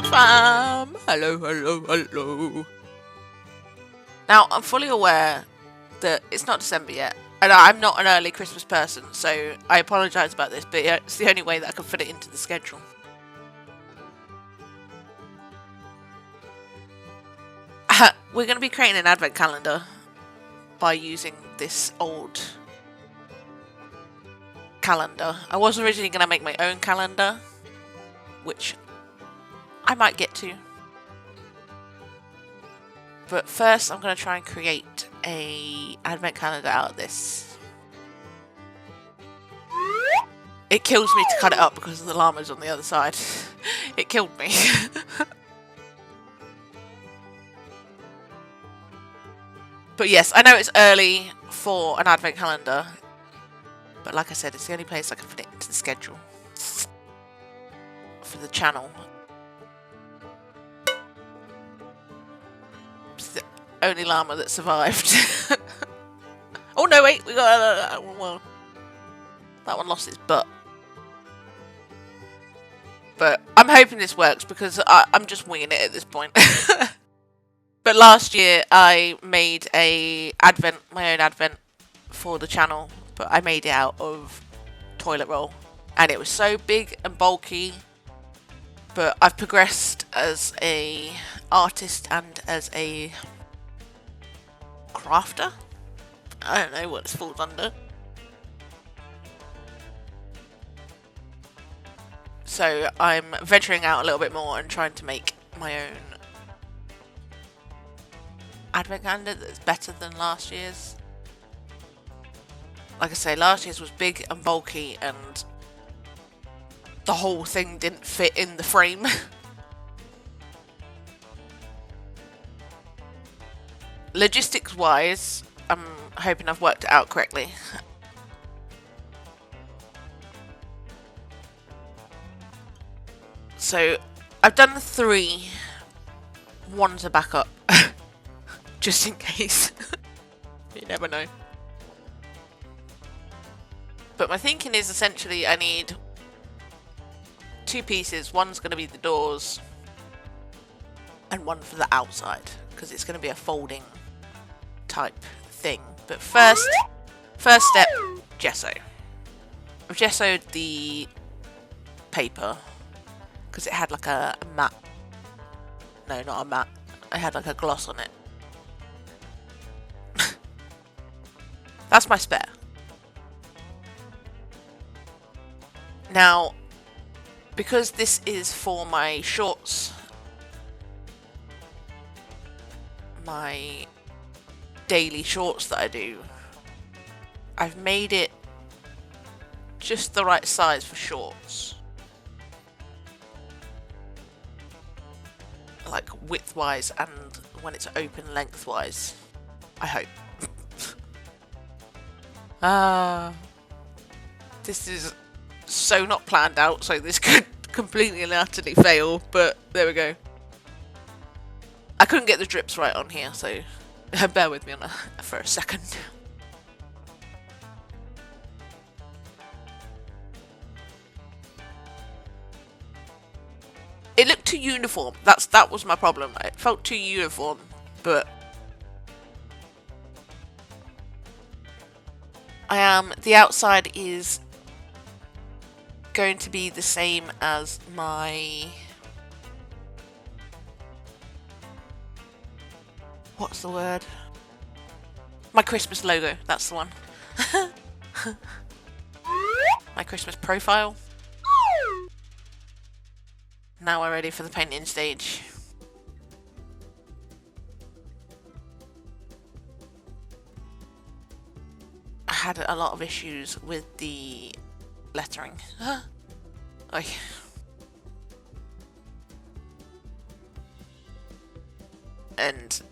fam. Hello, hello, hello. Now, I'm fully aware that it's not December yet, and I'm not an early Christmas person, so I apologise about this, but it's the only way that I can fit it into the schedule. We're going to be creating an advent calendar by using this old calendar. I was originally going to make my own calendar, which I might get to. But first I'm going to try and create a advent calendar out of this. It kills me to cut it up because the llama's on the other side. It killed me. But yes, I know it's early for an advent calendar. But like I said, it's the only place I can fit it into the schedule for the channel. It's the only llama that survived. Oh no, wait, we got well, that one lost its butt. But I'm hoping this works because I'm just winging it at this point. But last year I made my own advent for the channel, but I made it out of toilet roll, and it was so big and bulky. But I've progressed as a artist and as a crafter. I don't know what this falls under. So I'm venturing out a little bit more and trying to make my own advent calendar that's better than last year's. Like I say, last year's was big and bulky and the whole thing didn't fit in the frame. Logistics wise, I'm hoping I've worked it out correctly. So I've done the 3. One's a backup. Just in case. You never know. But my thinking is essentially I need 2 pieces. One's going to be the doors and one for the outside because it's going to be a folding type thing. But first step, gesso. I've gessoed the paper because it had like a matte. No, not a matte. I had like a gloss on it. That's my spare. Now, because this is for my shorts, my daily shorts that I do, I've made it just the right size for shorts. Like width-wise and when it's open lengthwise, I hope. This is so not planned out, so this could completely and utterly fail, but there we go. I couldn't get the drips right on here, so bear with me for a second. It looked too uniform. That was my problem. It felt too uniform, but the outside is going to be the same as my, what's the word? My Christmas logo, that's the one. My Christmas profile. Now we're ready for the painting stage. I had a lot of issues with the lettering. Oy. And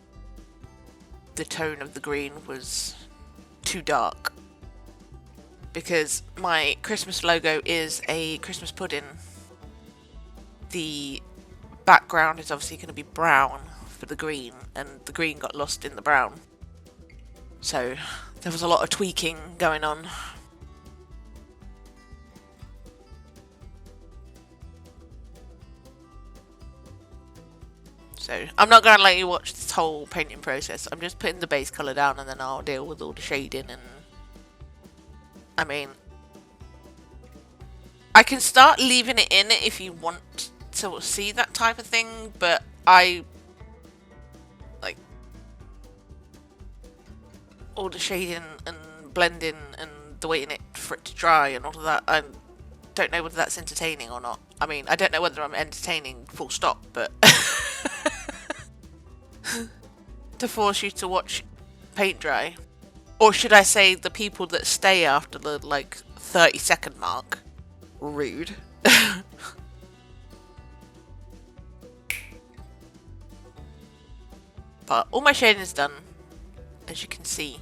the tone of the green was too dark. Because my Christmas logo is a Christmas pudding. The background is obviously going to be brown for the green, and the green got lost in the brown. So there was a lot of tweaking going on. So I'm not gonna let you watch this whole painting process. I'm just putting the base colour down and then I'll deal with all the shading. And I mean, I can start leaving it in if you want to see that type of thing, but I like all the shading and blending and the waiting it for it to dry and all of that. I don't know whether that's entertaining or not. I mean, I don't know whether I'm entertaining full stop, but to force you to watch paint dry. Or should I say the people that stay after the, like, 30-second mark? Rude. But all my shading is done, as you can see.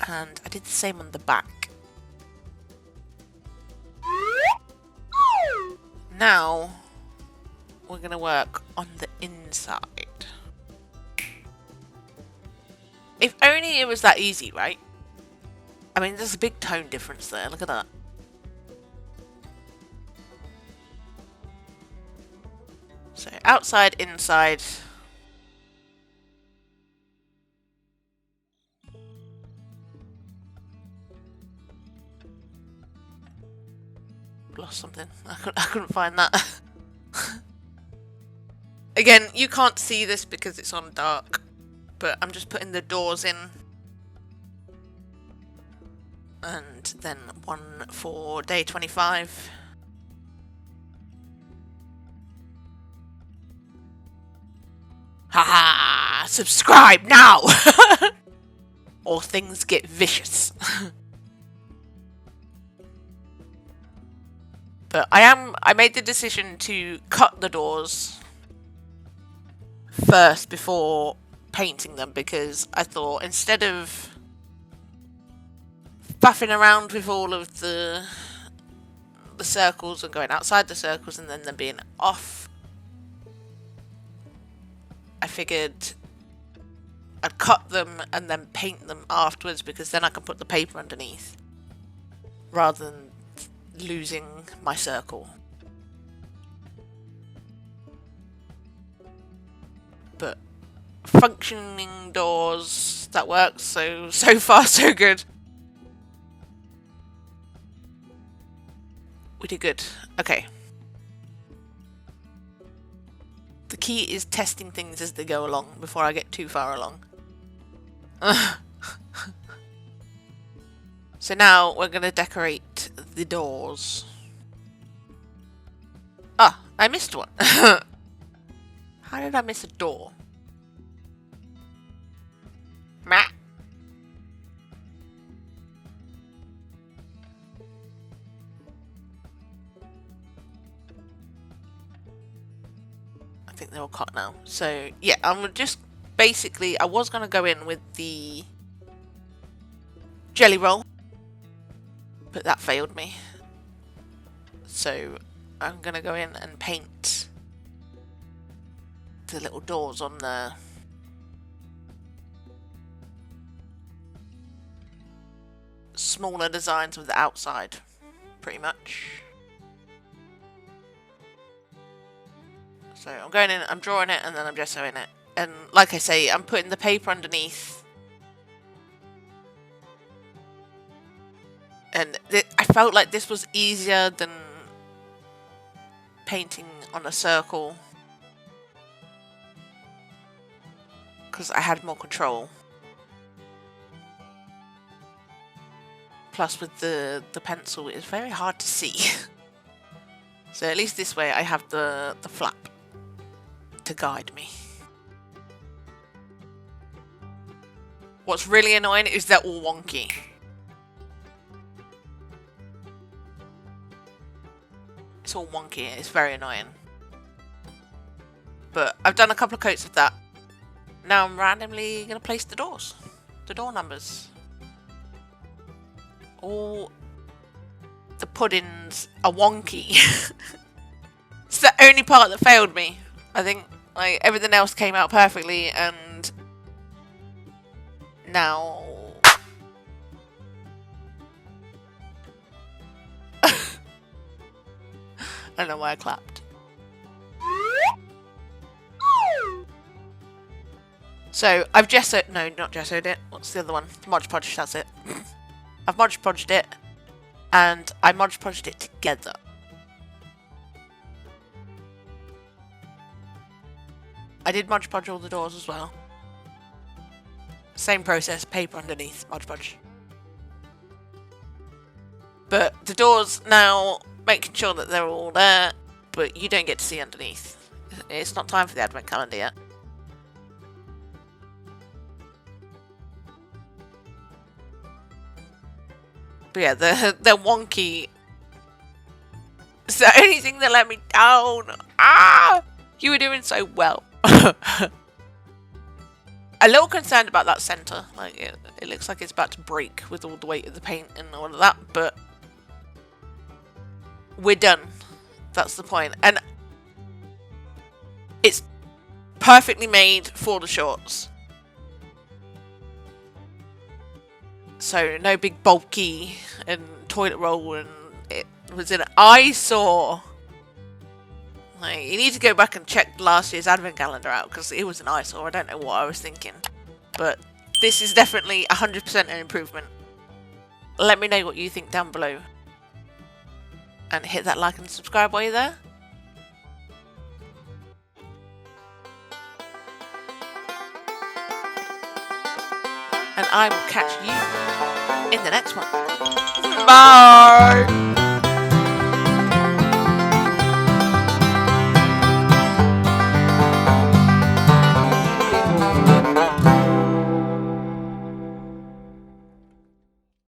And I did the same on the back. Now, we're going to work on the inside. If only it was that easy, right? I mean, there's a big tone difference there. Look at that. So, outside, inside. Lost something. I couldn't find that. Again, you can't see this because it's on dark, but I'm just putting the doors in. And then one for day 25. Haha! Subscribe now! Or things get vicious. But I made the decision to cut the doors first before painting them, because I thought instead of faffing around with all of the circles and going outside the circles and then them being off, I figured I'd cut them and then paint them afterwards, because then I can put the paper underneath rather than losing my circle. But functioning doors, that works, so far so good. We did good. Okay. The key is testing things as they go along before I get too far along. So now we're going to decorate the doors. Ah, I missed one. How did I miss a door? Meh. I think they're all cut now. So, yeah, I'm just basically, I was going to go in with the jelly roll, but that failed me. So, I'm going to go in and paint the little doors on the smaller designs with the outside, pretty much. So I'm going in, I'm drawing it, and then I'm gessoing it. And like I say, I'm putting the paper underneath. And I felt like this was easier than painting on a circle, because I had more control. Plus with the pencil, it's very hard to see. So at least this way I have the flap to guide me. What's really annoying is they're all wonky. It's all wonky, it's very annoying. But I've done a couple of coats of that. Now I'm randomly going to place the doors. The door numbers. All the puddings are wonky. It's the only part that failed me. I think like everything else came out perfectly, and now I don't know why I clapped. So I've gessoed, no, not gessoed it. What's the other one? Mod Podge, that's it. I've Mod Podged it, and I Mod Podged it together. I did Mod Podge all the doors as well. Same process, paper underneath, Mod Podge. But the doors now, making sure that they're all there, but you don't get to see underneath. It's not time for the advent calendar yet. But yeah, they're wonky. It's the only thing that let me down. Ah! You were doing so well. A little concerned about that centre. Like it looks like it's about to break with all the weight of the paint and all of that, but we're done. That's the point. And it's perfectly made for the shorts. So no big bulky and toilet roll, and it was an eyesore. Like, you need to go back and check last year's advent calendar out because it was an eyesore. I don't know what I was thinking, but this is definitely 100% an improvement. Let me know what you think down below, and hit that like and subscribe while you're there. And I will catch you in the next one. Bye!